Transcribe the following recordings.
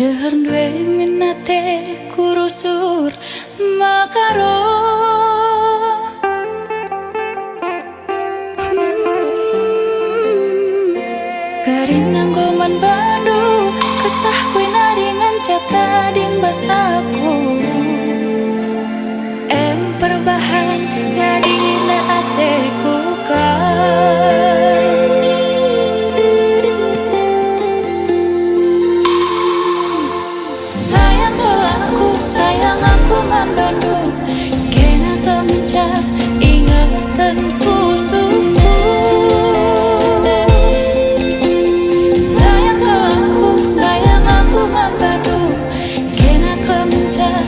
Dehar duwe minate kurusur makaro Karinang goman bandu kesah kue naringan cata dingbas aku perbahan jadi na ateku sayang aku mandono kena kemencah ingatan pusuku sayang aku mandono kena kemencah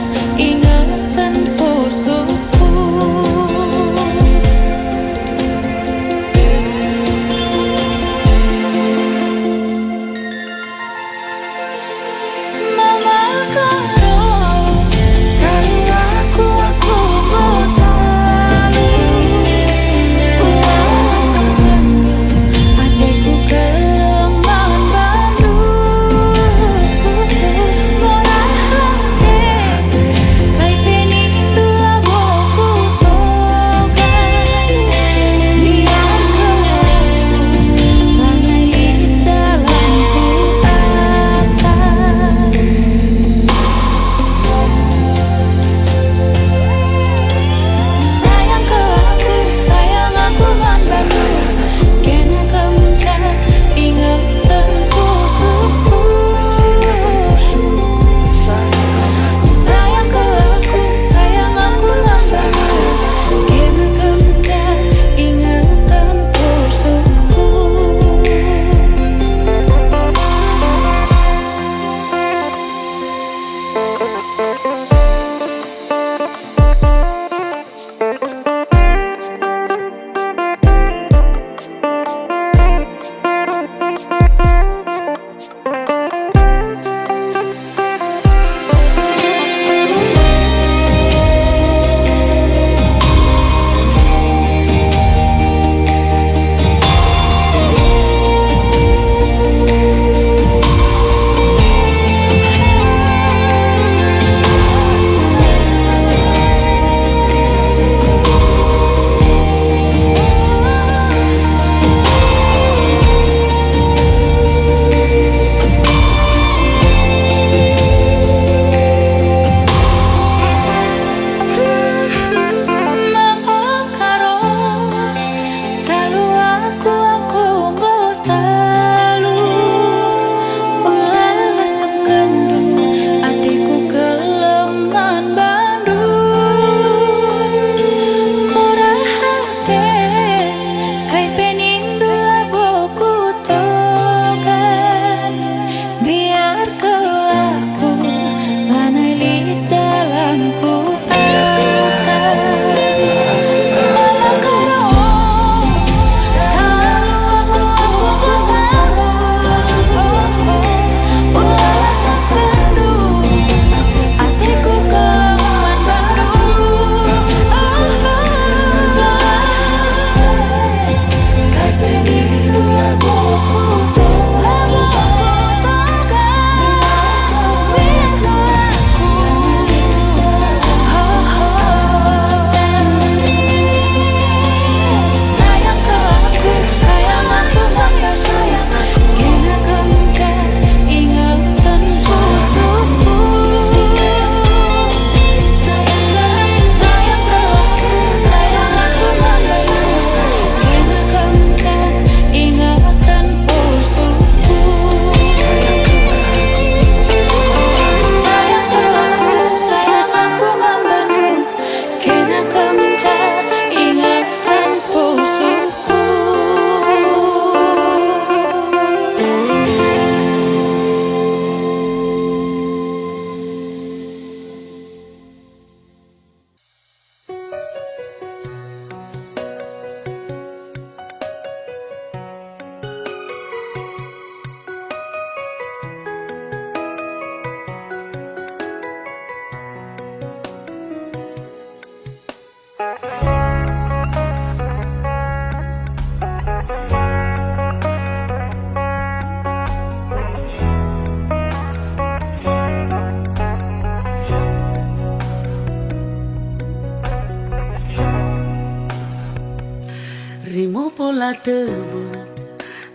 tebu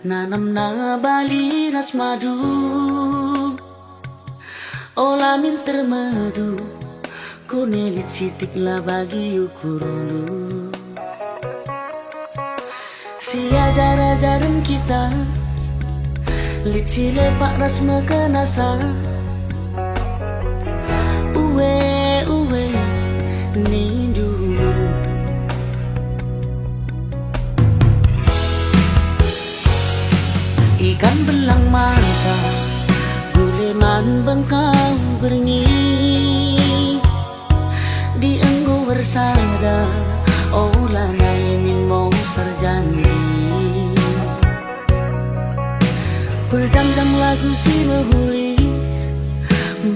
nanam na bali ras madu olamin termadu kunelit sitik la bagi ukurulu si ajar-ajaran kita lit si lepak ras mekenasa uwe ni dulu ikan belang mata guleman bengkau bernyi di enggo bersada olah nainin mau sarjani berjam-jam lagu si behuli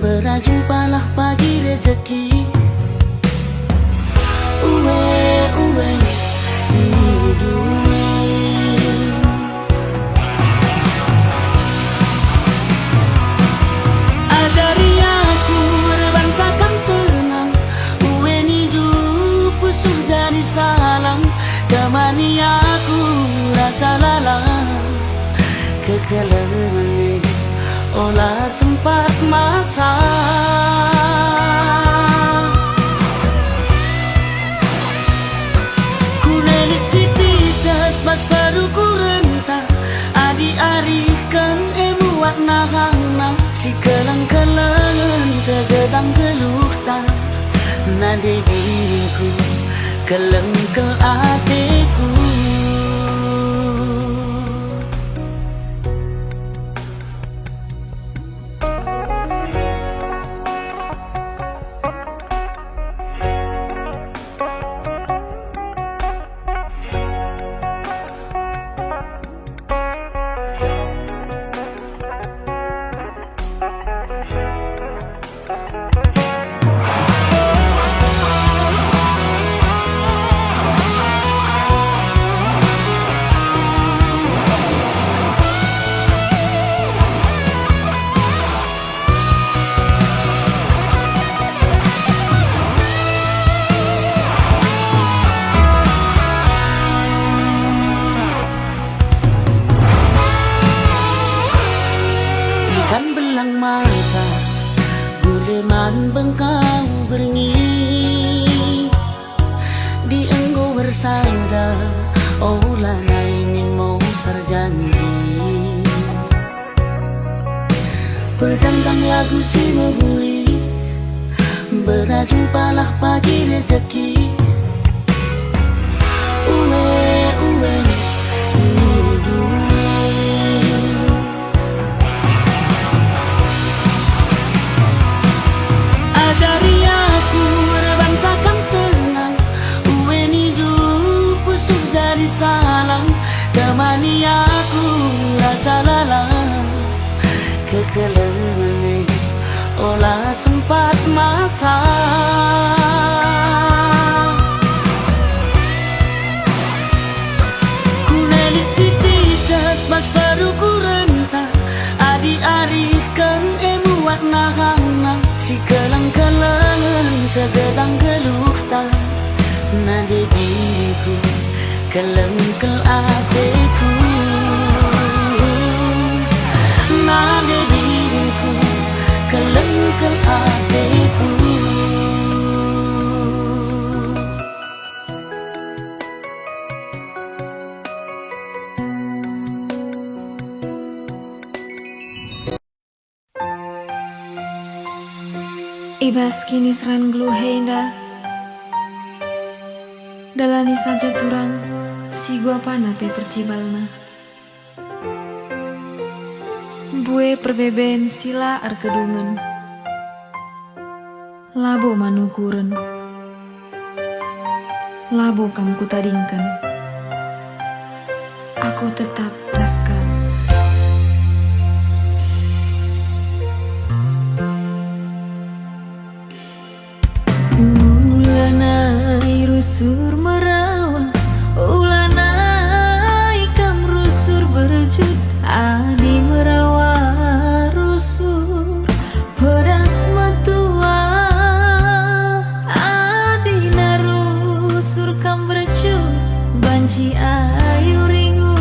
berjumpalah pagi rezeki uwe hidup ajari aku berbancakan senang uwe hidup pusuh jadi salam temani aku rasa lalang kekelemen olah sempat masa kunelit si pijat pas baru kurenta adi arikan emuat nahangna si kelang-kelangan segedang gelukta nade bingku kelengkel atiku ikan belang mata guleman bengkau bernyi di enggo bersada olah nainin mau sarjani berjam-jam lagu si behuli berjumpalah pagi rezeki uwe hidup ajari aku berbancakan senang uwe hidup pusuh jadi salam temani aku rasa lalang kekelemen olah sempat masa kunelit si pijat mas baru kurenta adi arikan emuat nahangna si kelang-kelangan segedang gelukta nade diriku kelengkel atiku nade diriku kelengkel atiku Ibas kini seran gelu henda dalani saja turang si gua panape percibalna bue perbeben sila arkedungan labo manukuren labo kam kutadingkan aku tetap raskan ulanai rusur merawa ulanai kam rusur berjut adi merawa rusur pedas matua adi narusur kam berjut banci ayu ringu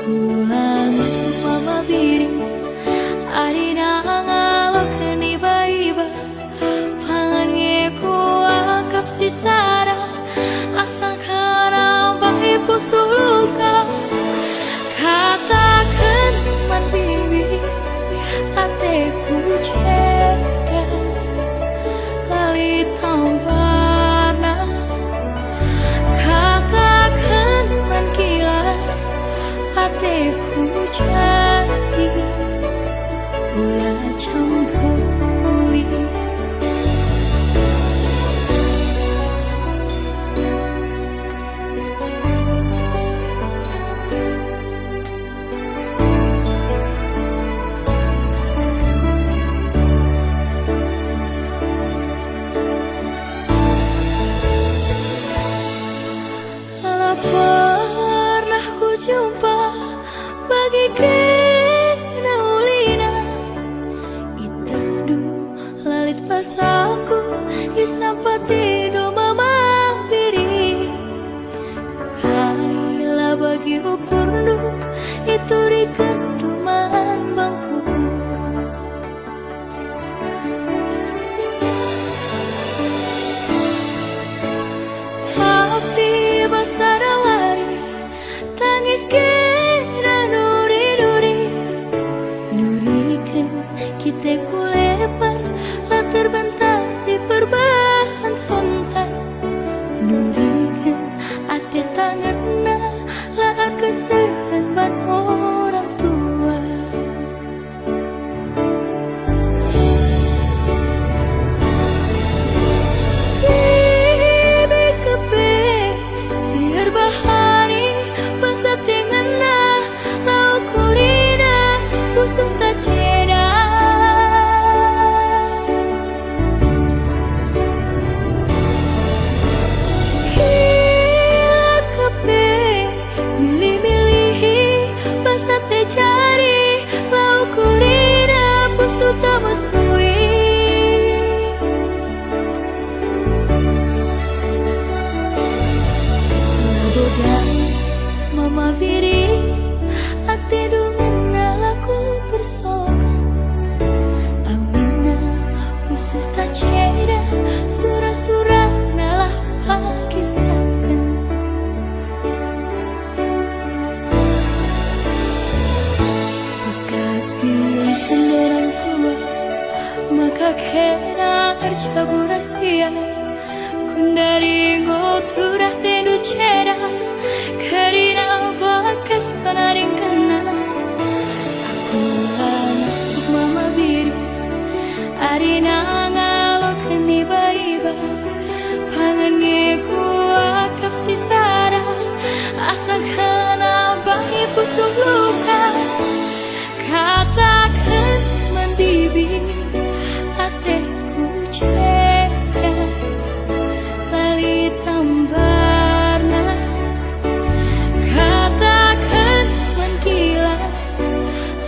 Kulang semua biri Arina ngalo keni baiba Pangan ngeku akap si Sarah Asang karang bahi pusuluka Katakan man bibi Ateku ceda Lali tamparna Katakan man gila Ateku jadi Ulah campuri Pernah ku jumpa bagaikan ulina Itendu lalit pasaku Isampati do mama biri Kaila bagi ukurnu Itu rikenduman bangku Tapi basarawari Tangis kira nuri-nuri Nurikan kita kulepar Lah terbentasi perbahan sontak Nurikan ate tanganna Lah keseban orang tua Bibi kepe Siar bahari Pasat tengana Lau kurina Busuk tak ceda Kila kepe Milih-milihi Pasat te cari Lau kurina Busuk tak musui Labodan Mama Viri Ate dungan nalaku bersokan Amina Musuh tak cera Surah-surah nalah pakisakan Bekas pilihan orang tua Maka kena arcabu rahasia Kundari ngoturah tendu cera Karina bakas panaring kana Aku anak suk mama biri Arina ngalo keni baiba Pangan ngeku akap si Sarah Asang kana bahi pusuk luka Katakan man bibi Ateku ceda Lali tambarna Katakan man gila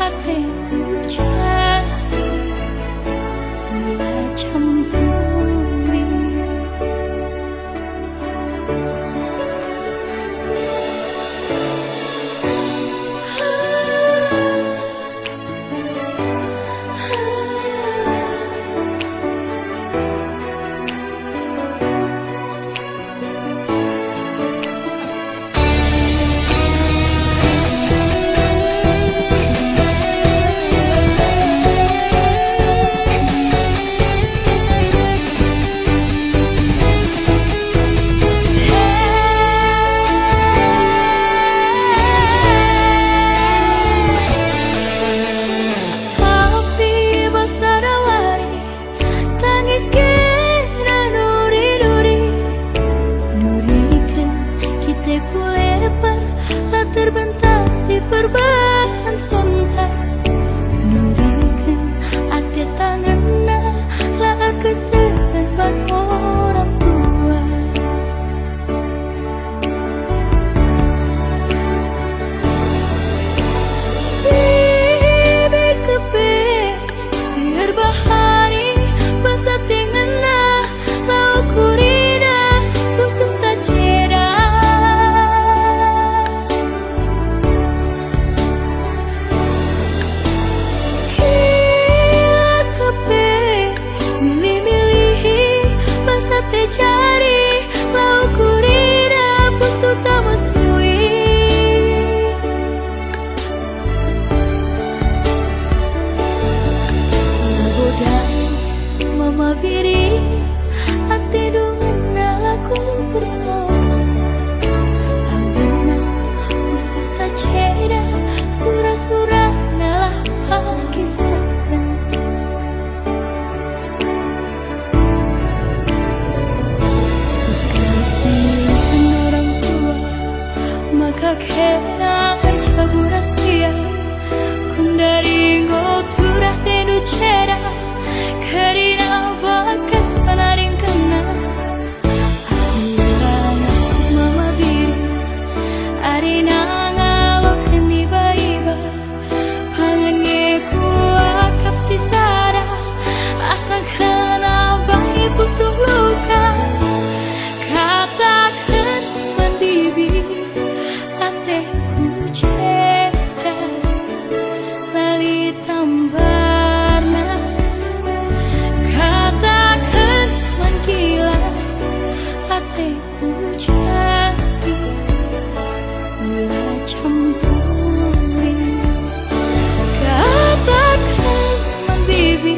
Ateku jadi Ulah campuri Surah-surah nalah kisah bekas pilihan orang tua, maka kena arcabu rahasia kundari ngoturah tenu cera karina bakas panaring kena aku semua biri arina ngalok iba-iba pangan ngeku akap si sara asang kena bayi pusuh luka katakan mandibi ateku ceda lali tambarna katakan mangkila ateku jadi mula campuri katakan mandibi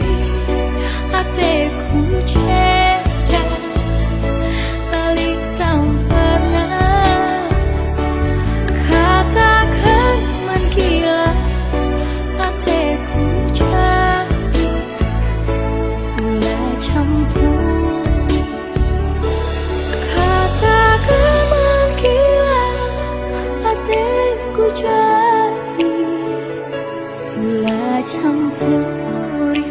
ateku ceda lali tambarna katakan mangkila ateku jadi mula campuri katakan mangkila ateku jadi mula campuri.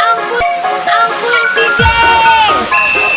Ampun, ampun, Tideng.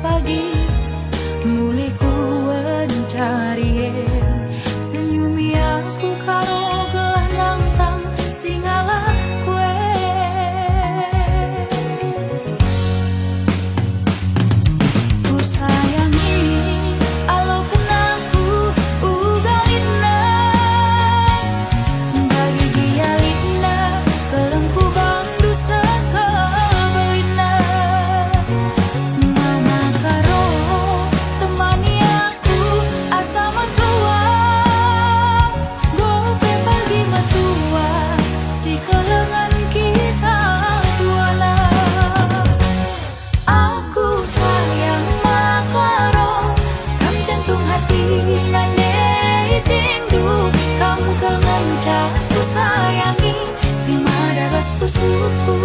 pagi mulai ku mencari senyumi aku karo gelah nantang singalah kue ku sayangi alo kenaku ugalina bagi dia lina kelengku bandu sekebelina mama karo temani aku asa matua gope pagi matua si kelengan kita duana aku sayang makaro kam jantung hati nane tingdu kamu kelenca ku sayangi si madaras pusuku.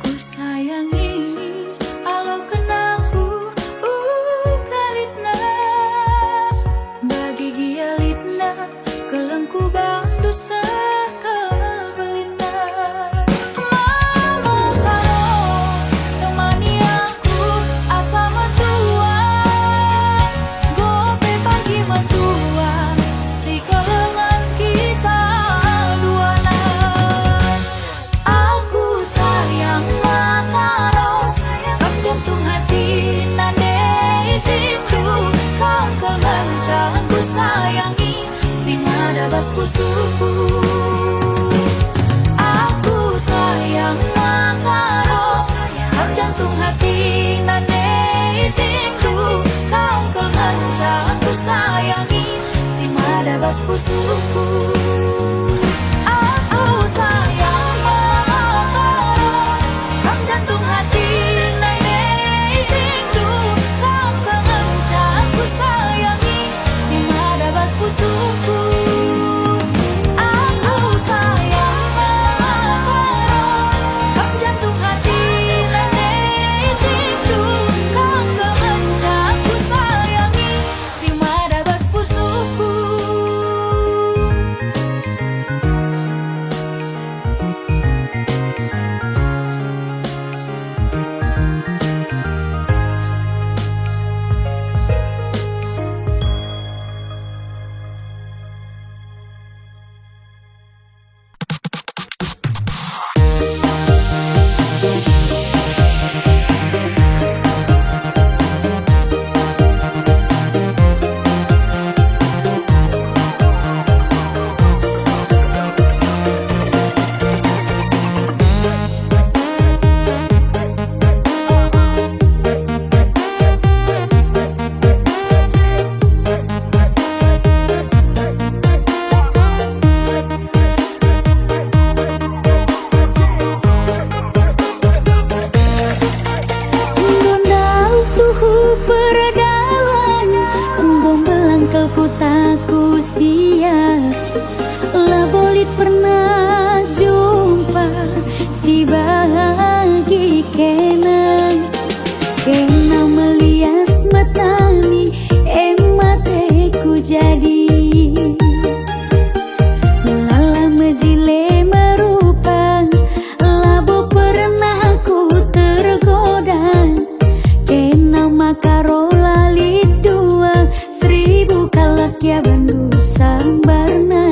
Ku sayangi alo kenaku kalitna bagi gialitna kelengku bandu sekebelina mama karo temani aku asa matua gope pagi matua si kelengan kita duana aku sayang makaro kam jantung hati nane rindu kau kelenca ku sayangi si madabas pusuku aku sayang makaro kam jantung hati nane rindu kau kelenca ku sayangi si madabas pusuku aku sayang makaro kam jantung hati nane rindu kau kelenca ku sayangi si madabas pusuku aku sayang makaro kam jantung hati nane rindu kau kelenca ku sayangi si madabas pusuku. Peradalan enggom belangkel ku taku siap lah boleh pernah jumpa si bagi kenang melias matami mateku jadi lala mejile merupa labo pernah ku tergoda makaro lali dua 1000 kalak ya bandu sambarna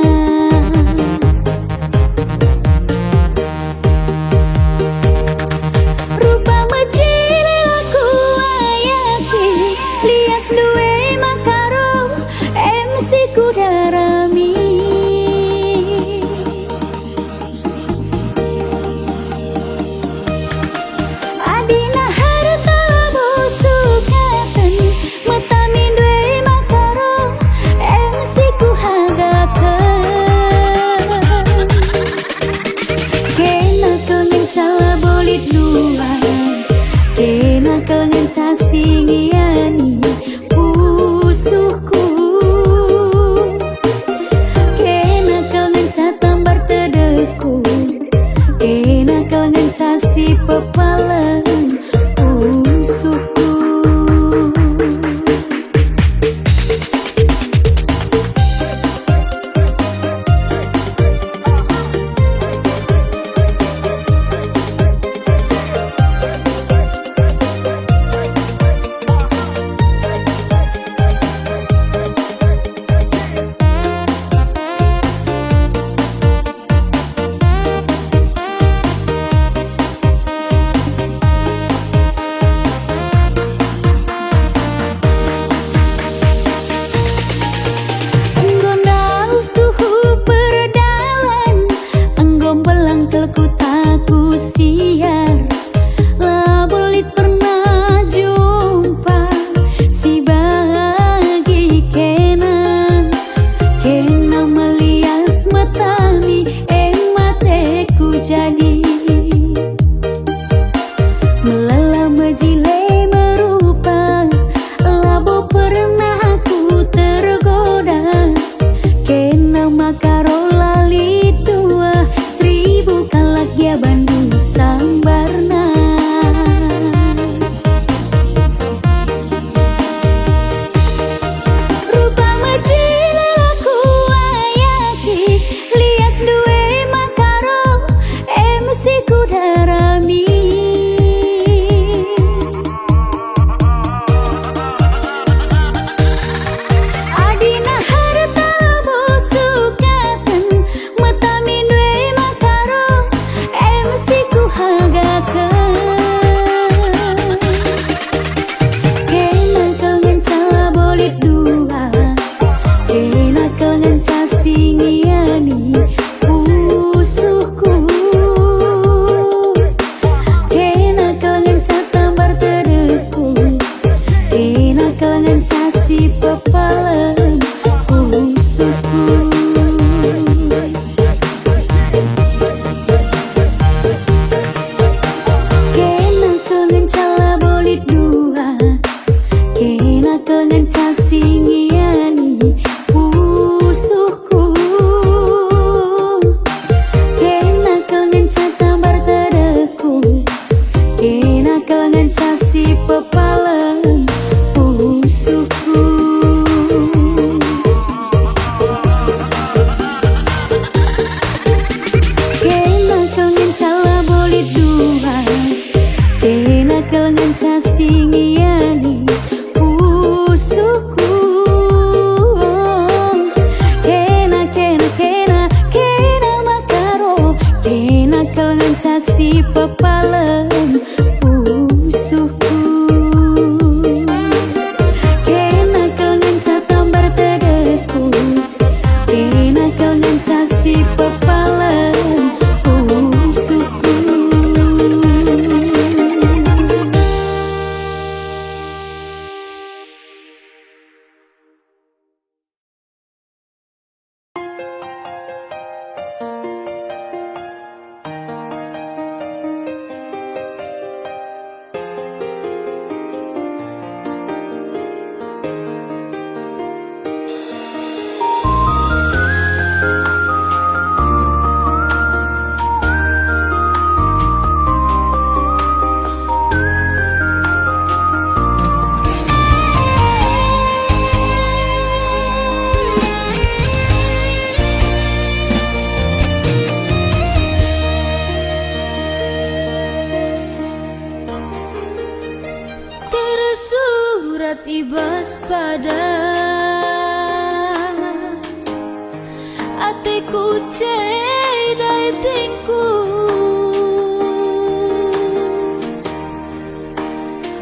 atiku cedai tinku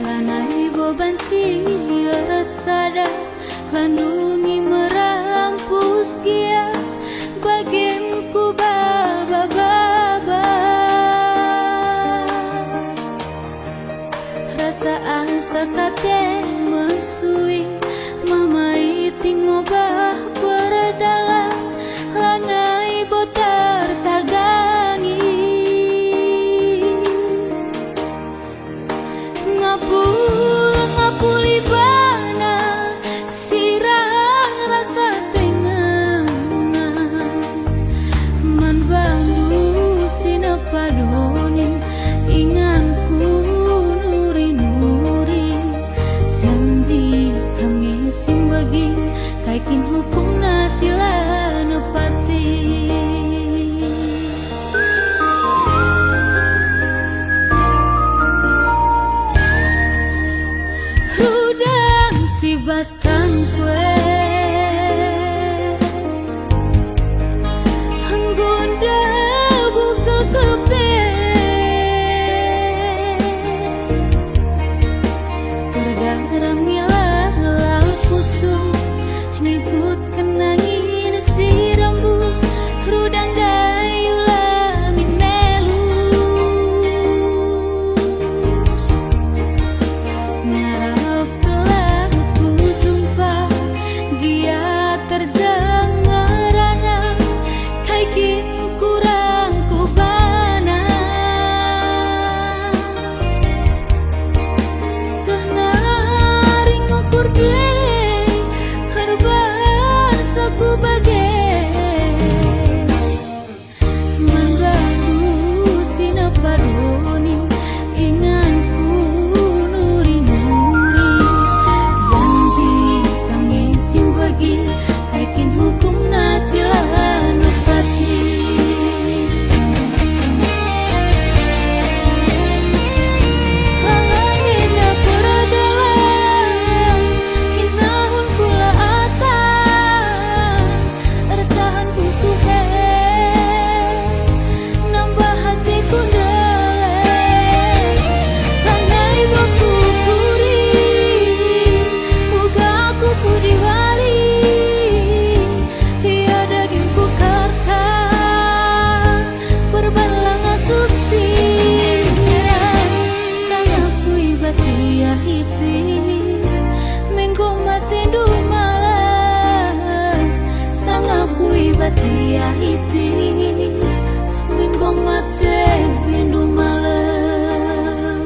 lanai bobanci rasada landungi merampus gia bagemku baba baba rasa asa kate mesui mamai tingobah berdalam lanai botar tagangi ngapuli bana sirah rasa tengana man bandu sinapadoni inganku nuri-nuri janji kami simbagi kaikin hukum nasila nepati rudang si bastan kue Henggonda buka kepe terdaramilah lalpusuh nikut kenangin si rambus rudang gayula min melus ngarap telah ku jumpa dia terjangarana kaikin kurang ku bana senaring ukur deh herbar saku bagai mengganggu sinapadoni inganku nuri-nuri janji kami simbagi kaikin hukum nasila nepati halamina peradalan kinahun kula atan ertahan kusuhe nambah hatiku dalek lanai baku puri uga aku pudiwari tiada gimku karta perbalang asupsi nyerang sangat kuibas dia hiti mengko mate du malam sangat kuibas dia hiti mengko mate du malam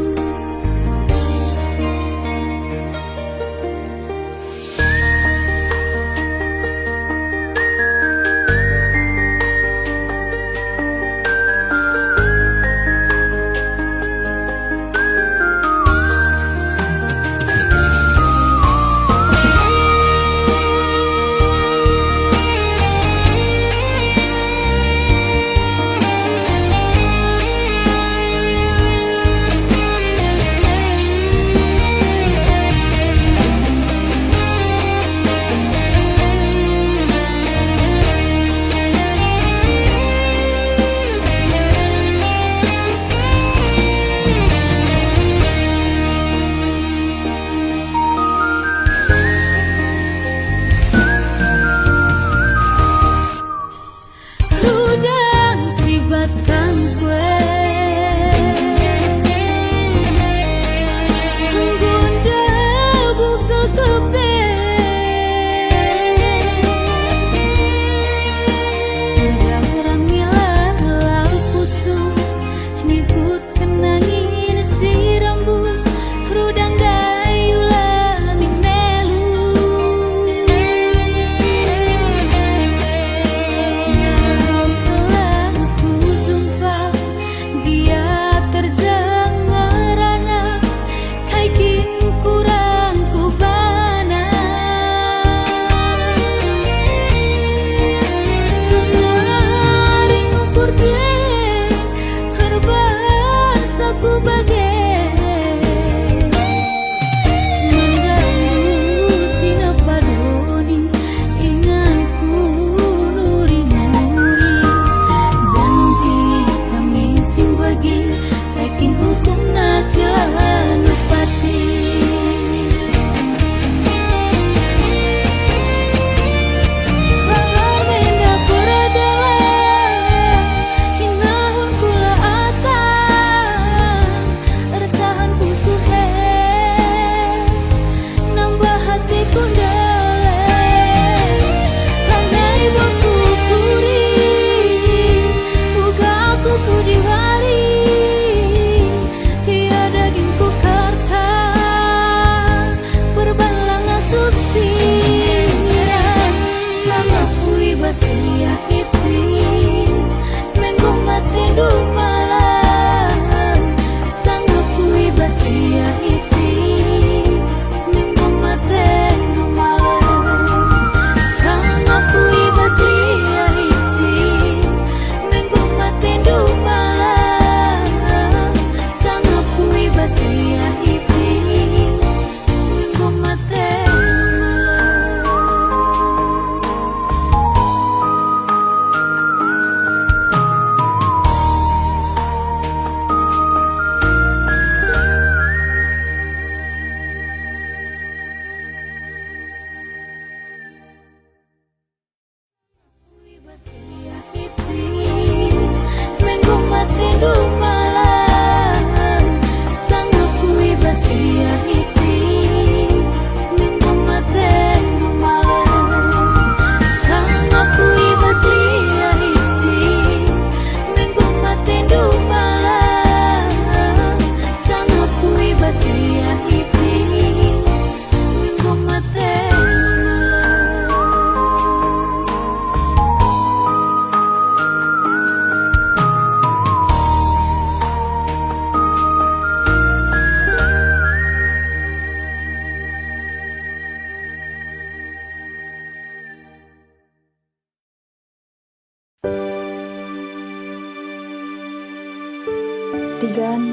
tigan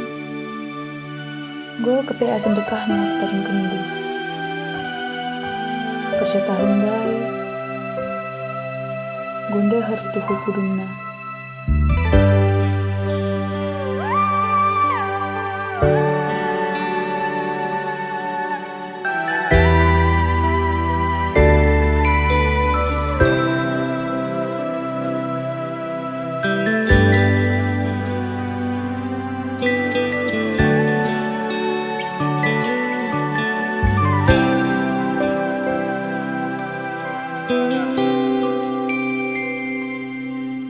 go ke PA sedekahnya tarin kendu kerja tahun bae gonde harus tuhu kuduna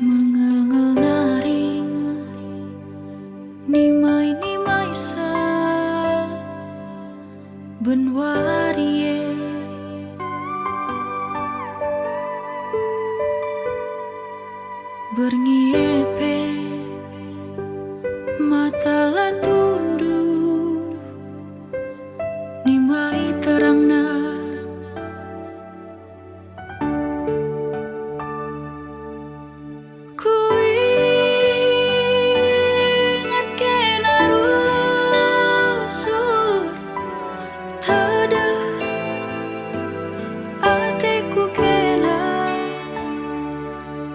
Mengelngel naring nimai sa benwarie berngiepe mata la tunduh nimai terangna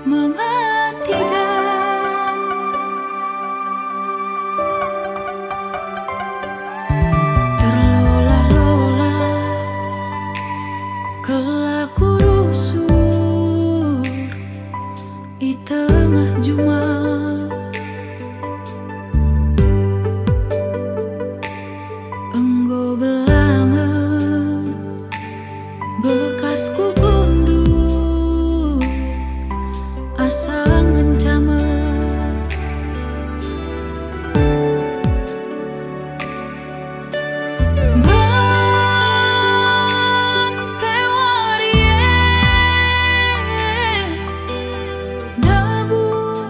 mematikan terlola-lola kelaku rusur di tengah jumat enggo belangen bekasku gunduh asa ngencama ban pewarie dabuh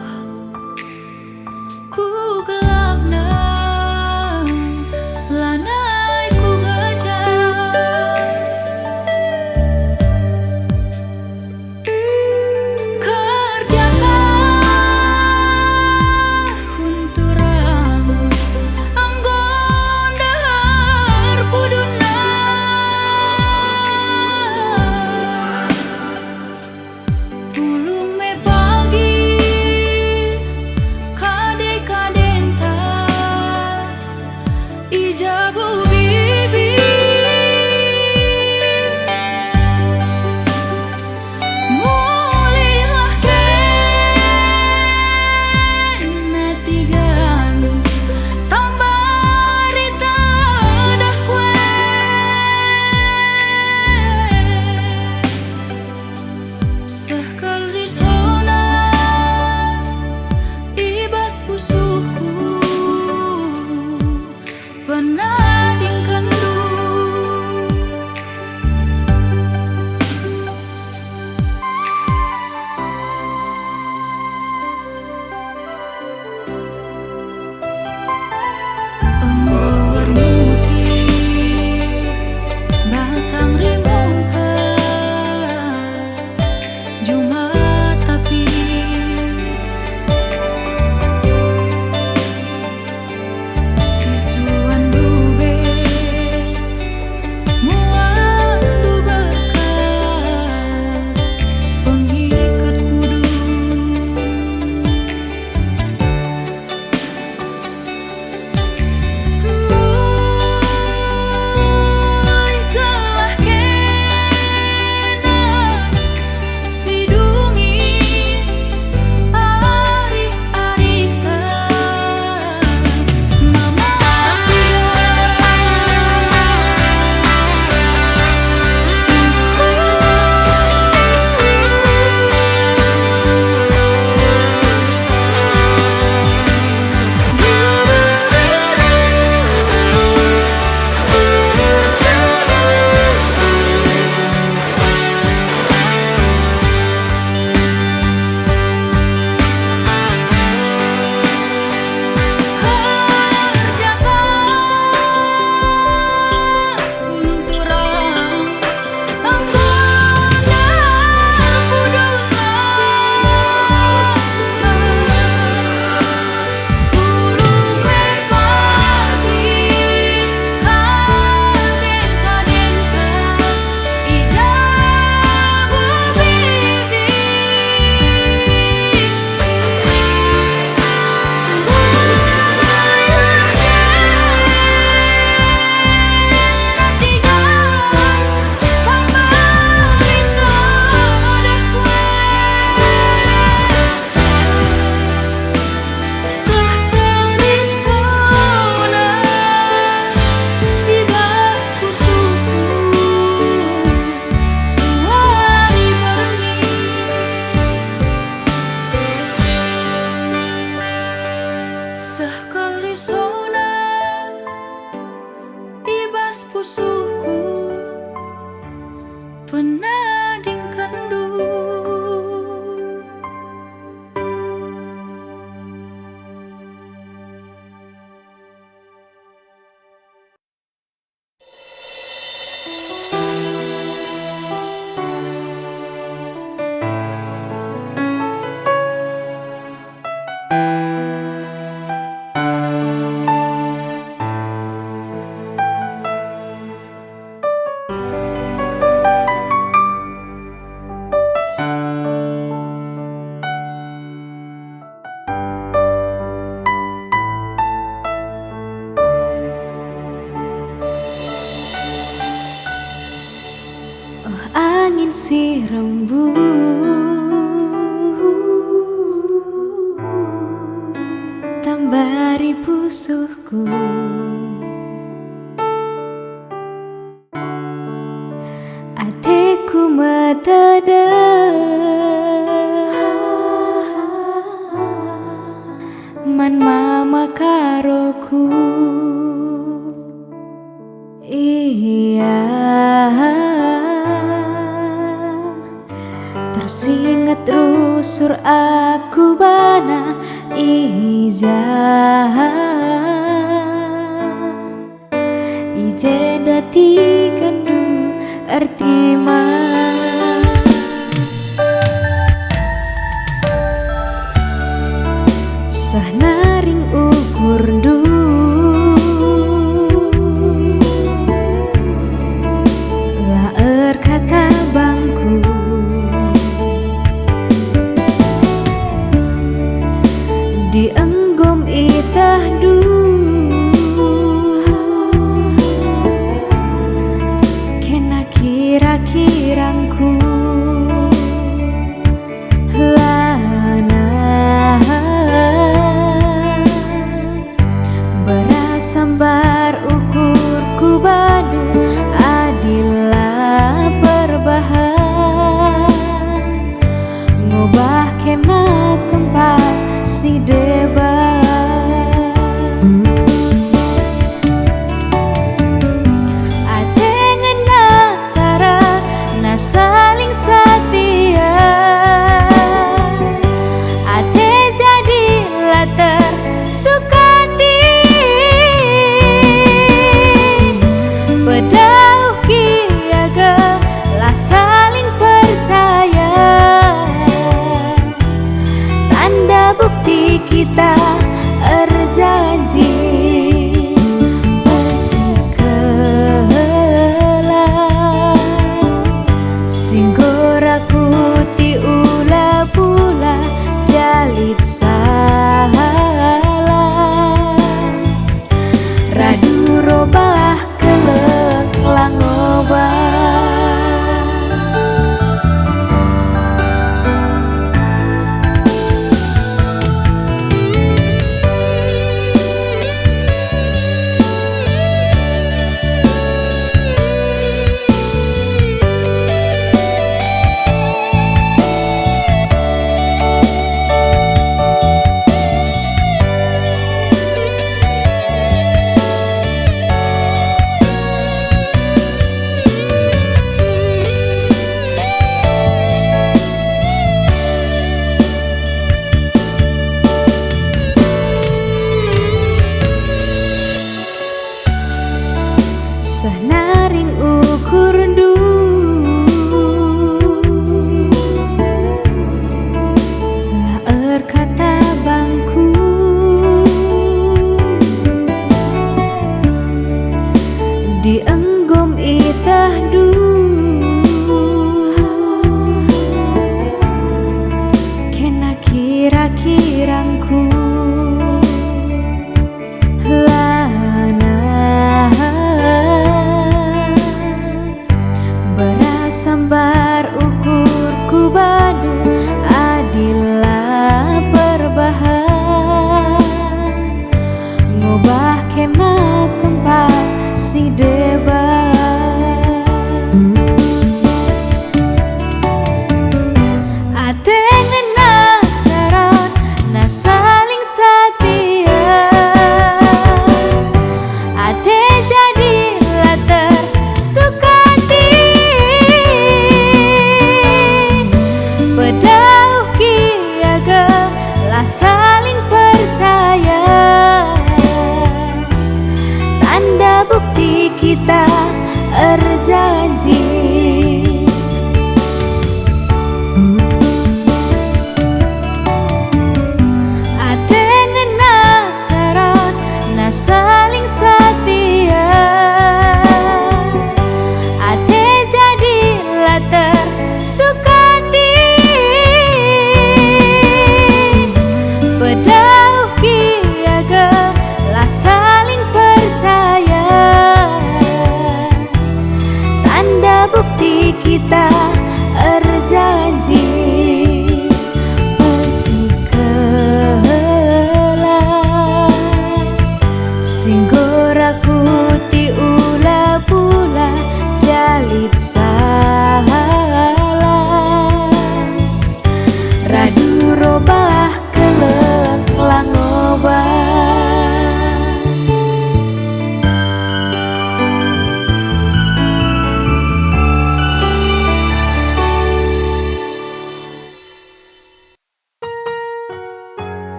rembus tambari pusuhku. Ateku metade man mama karoku. Iya, tersingat rusur aku bana ije dati kandu arti sahnaring ukur du laer kata bangku dienggom itah du kena kira-kirangku lana berasambar ukurku badu adilah perbahan ngubah kena tempat si debat ate ngena sara na saling setia ate jadi latar sukati bedauh kiaga lah saling percaya tanda bukti kita erjanji bercikelah singgoraku ti ula pula jalit salah radu robah kelek langobah.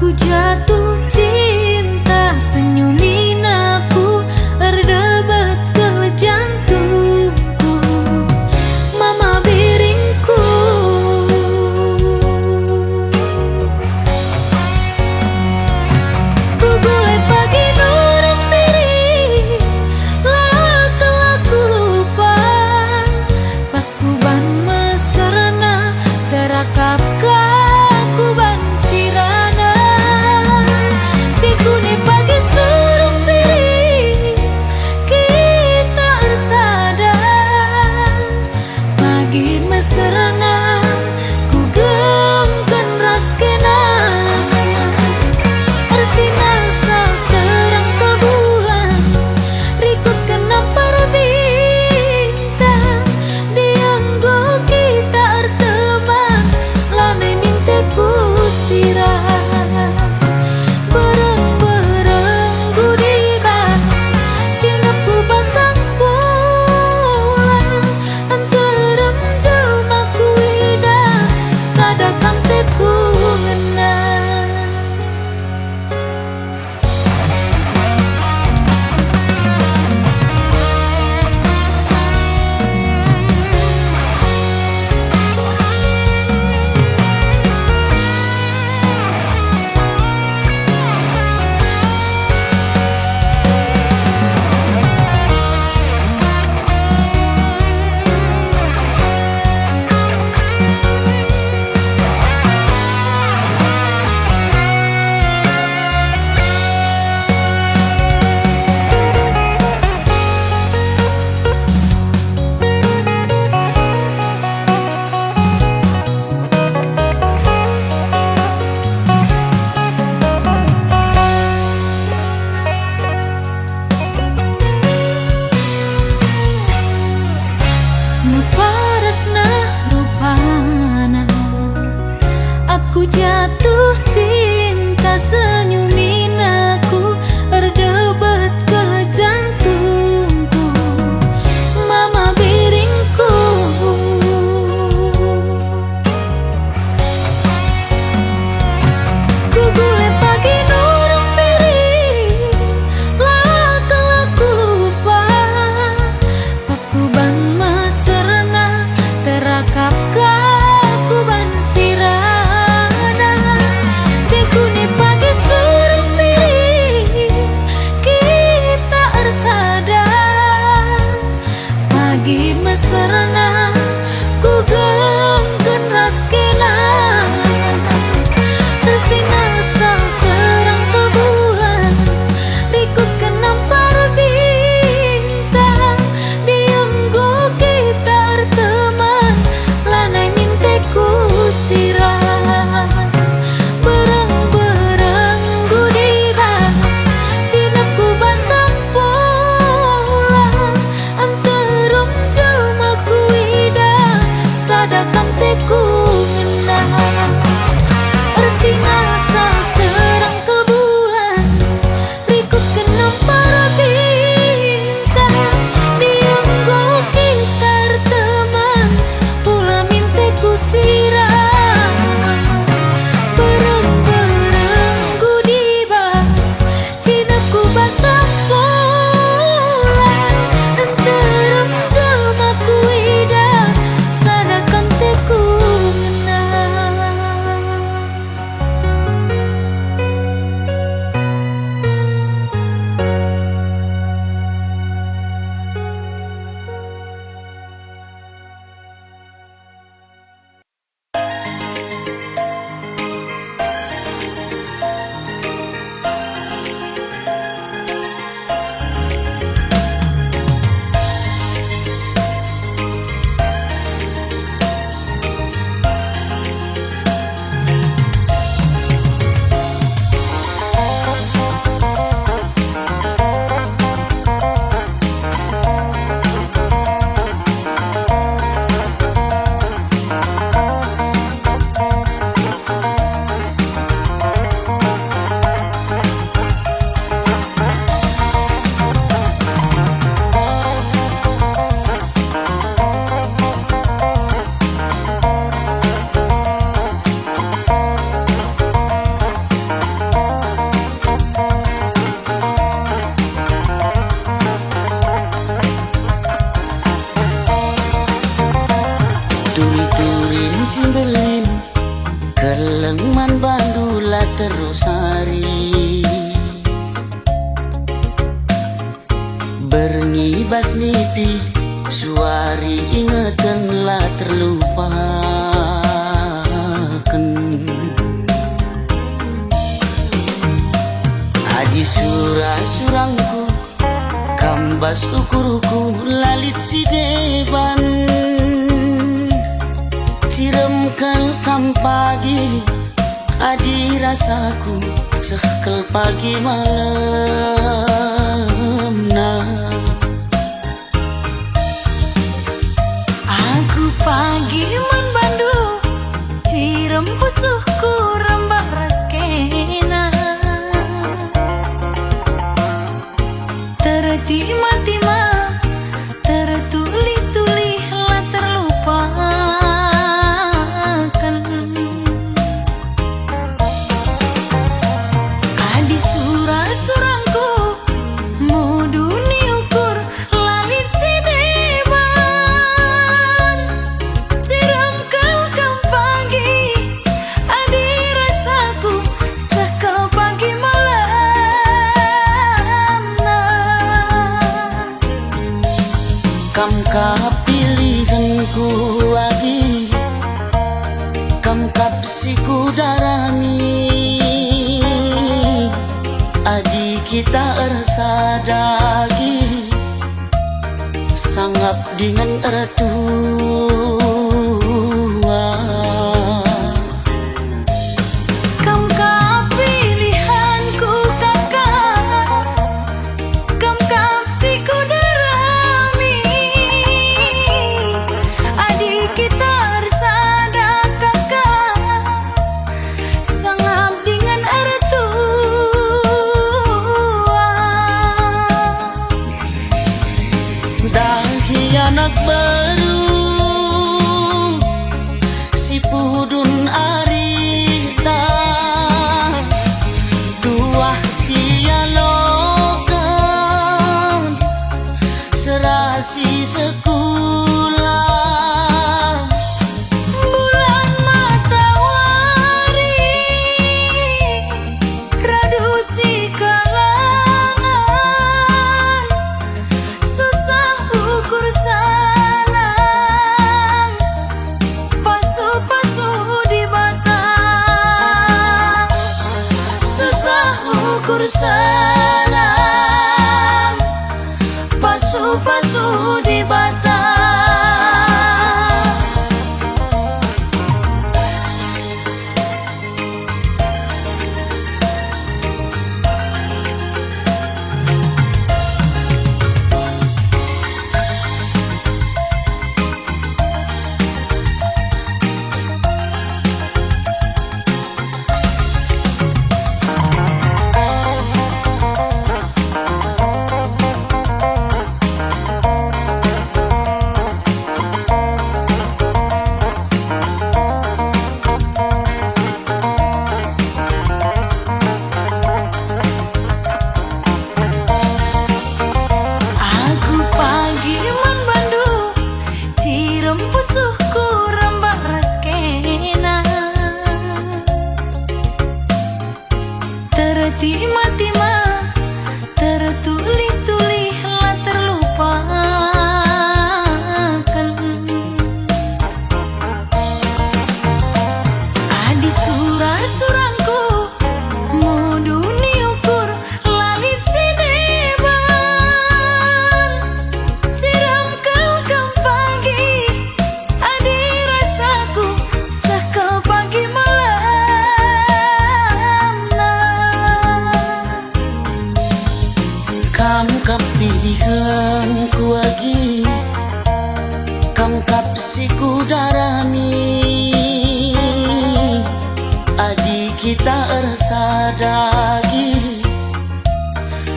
Ku jatuh cinta, senyumin aku, berdebat ke jantungku, mama biringku. Ku gulai pagi nurung diri, telah ku lupa. Pas ku ban mesrena, terakap ku ban sirana. sari Bernibas nipi suari ingatanlah terlupakan Adi surah-surangku kambas ukuruku lalit si deban Ciremkel kam pagi adi rasaku sekel pagi malam nah Aku pagi man bandu cirem pusuhku rembak raskena tertima-tima tertuli-tuli lah terlupakan Adi surah-surangku muduni ukur lalit si deban Ciram kam pagi adi rasaku sekel pagi malam nah Kam kap pilihanku agi Kam kap siku darami Adi kita ersadagi Sangap dengan ertua Kam kap pilihanku kakak Kam kap siku darami Adik kita bersada kakak Sangap dengan ertua Dahi anak baru si pudun arita tuah sialokan serasi sekolah Bulan matahari Radusi kalangan Susah ukur sanang Pasu-pasu di batang Susah ukur sanang Pasu-pasu di batang Aku pagi man bandu cirem pusuhku rembak raskena tertima-tima tertuli-tuli lah terlupakan Adi surah-surangku muduni ukur lalit si deban Ciram kam pagi adi rasaku sekel pagi malam nah Kam kap pilihanku agi Kam kap siku darami Adi kita ersadagi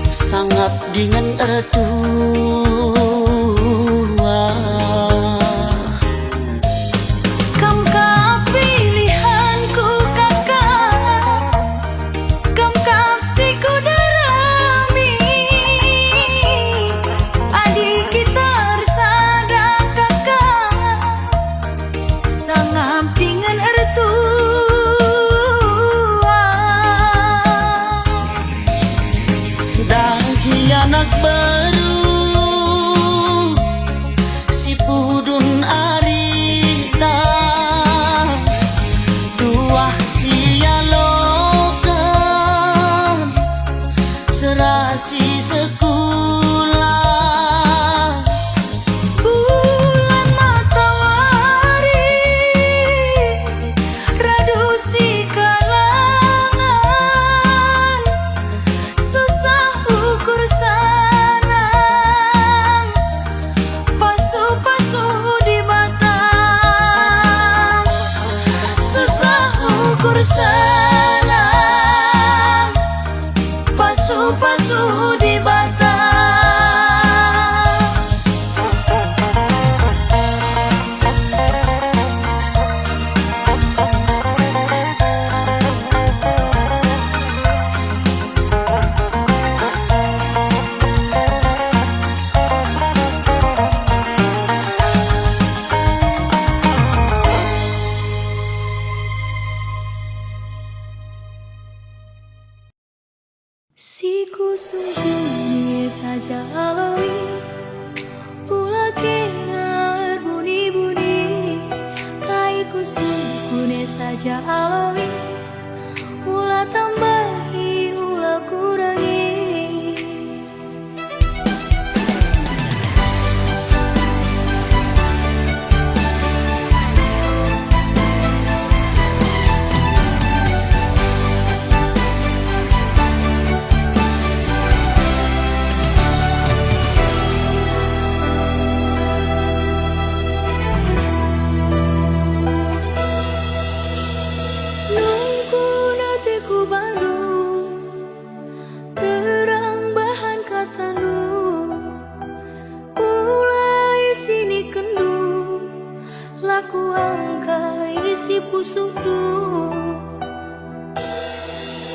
Sangap dengan ertua Kam kap pilihanku kakak Kam kap siku darami Adik kita bersada kakak Sangap dengan ertua sungguh saja aloi Ula kena bunyi-bunyi Kaiku sungguh saja aloi Ula tambahi, ula kurangi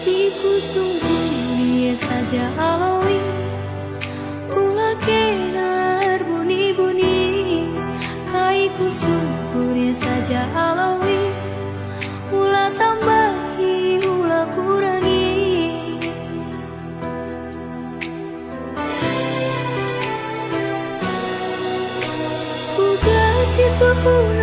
Si pusuk dunia saja aloi Ula kenar bunyi-bunyi Kaiku sungguh saja aloi Ula tambahi, ula kurangi Uga si tuhun